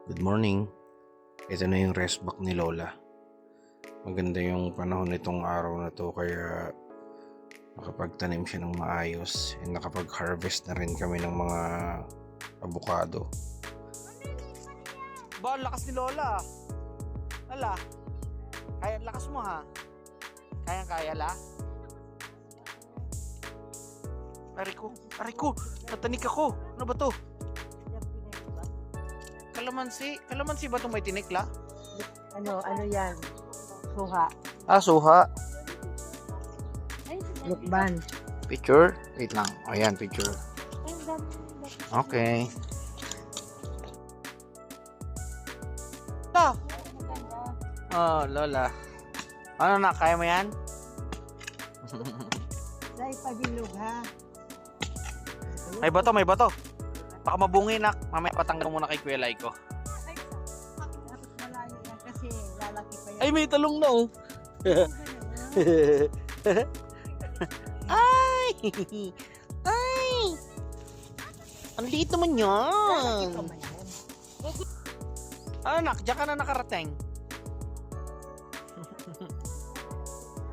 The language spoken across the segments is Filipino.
Good morning. Ito na yung rest back ni Lola. Maganda yung panahon nitong araw na to kaya nakapagtanim siya ng maayos and nakapag-harvest na rin kami ng mga avocado. Ba, lakas ni Lola. Lala, kaya lakas mo ha. Kaya la. Aray ko, natanik ako. Ano ba to? Kalamansi ba itong may tinikla? Ano yan? Suha. Ah, suha. Lukban. Picture? Wait lang. Ayan, picture. Okay. Oh, Lola. Ano na, kaya mo yan? Dahil pabilog ha. May bato. Baka mabungi na. Mamaya patanggal muna kay Kuya Laiko. Dapat malayo yan kasi lalaki pa yan. Ay, may talong na oh. Ay! Ay! Ang liit naman yan. Ano nak, diyan ka na nakarating.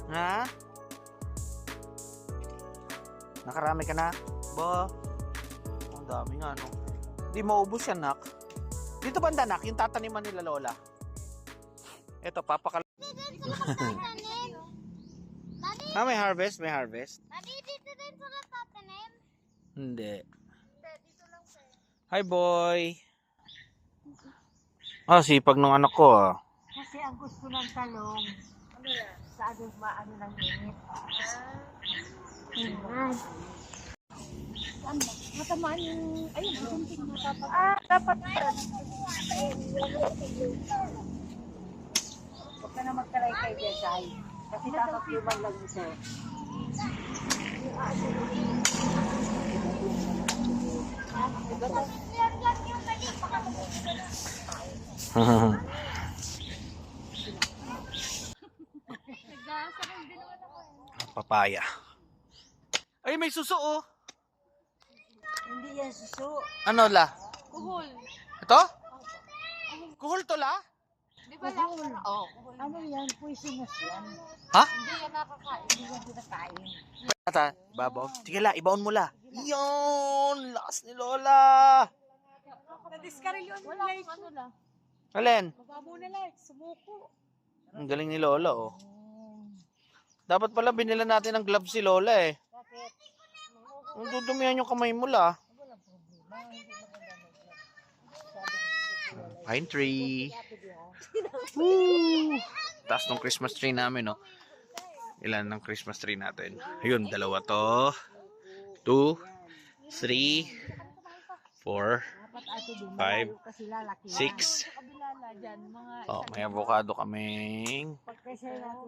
Ha? Nakarami ka na? Ba? Ang dami nga, no? Di maubos yan, nak. Dito banda, nak, yung tataniman nila Lola. Ito, papakal... Ah, may harvest? May harvest? Daddy, dito din sila tatanim? Hindi. Dito lang sir. Hi, boy! Ah, sipag ng anak ko, ah. Kasi ang gusto ng talong, sa maano ng init. Matamaan yung, ayun, bunting mo dapat. Dapat. Huwag ka na magtaray kay Desay. Kasi dapat luman lang ito. Papaya. Ay, may suso, oh. Hindi yan suso. Ano, la? Kuhol. Ito? Kuhol to, la? Di ba lang? Oo. Ano yan? Poisonous yan. Ha? Hindi yan nakakain. Hindi yan kinakain. Ata, babaw. Sige, la, ibaon mo, la. Yun! Lakas ni Lola! Nadiskaril yun. Wala akong ano lang. Alin? Baba mo na lang. Sumuko. Ang galing ni Lola, oh. Dapat pala binila natin ng gloves si Lola, eh. Bakit? Ang dudumihan yung kamay mo, la. Pine tree. Woo! Taas ng Christmas tree namin, no? Ilan ng Christmas tree natin? Ayun, dalawa to. 2, 3, 4, 5, 6. Oh, may avocado kaming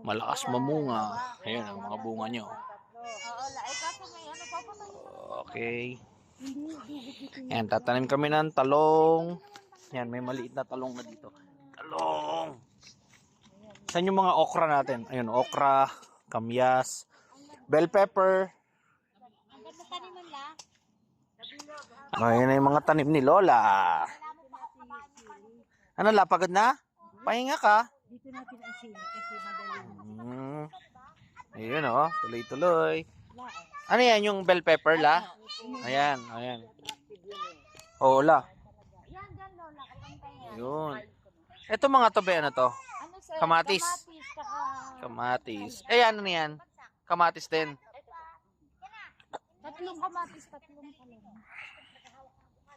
malakas mamunga. Ayun, ang mga bunga nyo. Oo, lahat kaso may ano, papatay. Okay. Ayan, tatanim kami ng talong. Yan, may maliit na talong na dito. Talong! Saan yung mga okra natin? Ayun, okra, kamyas, bell pepper. Ang ganda taniman la. Ayun na yung mga tanim ni Lola. Ano, la, pagod na? Pahinga ka? Dito natin ang sili kasi madali. Ayun, oh, tuloy-tuloy. Ano yan, yung bell pepper, la? Ayan. Oo, la. Yan, dyan lola. Kapantay yan. Yun. Ito mga to, ba, ano to? Ano sir? Kamatis. Tsaka... Kamatis. Eh, ano na yan? Kamatis din. Tatlong kamatis, tatlong talong.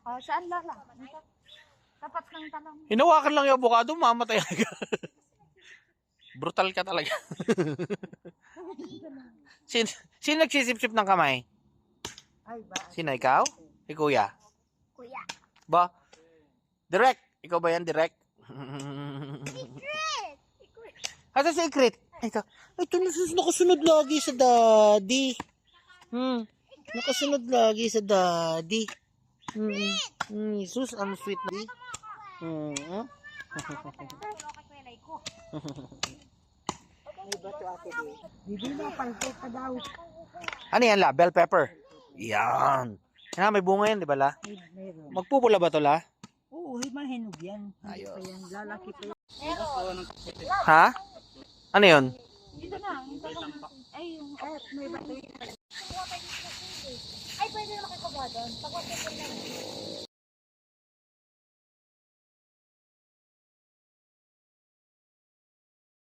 Oh, saan lola? Tapat ng talong. Hinawakan lang yung avocado, mamatay ka. Brutal ka talaga. Sino nagsisip-sip ng kamay? Ay ba? Sino, ikaw? Kuya? Kuya. Ba? Direct? Ikaw ba yan, direct? Asa secret? Ito nakasunod lagi sa daddy. Nakasunod lagi sa daddy. Sus, ang sweet na. May bato ate di. Bibi na, palto pa daw. Ano yan, la? Bell pepper. Yan. May bunga yan, di ba, la? Meron. Magpupula ba to, la? Oo, himahin. hinog yan. Hindi Ayos. pa yan. Lalaki pa yan. Ha? Ano yun? Dito na. Yung talong natin. Ay, yung may bato. Ay, pwede na makikagawa doon. Pag-water ko lang.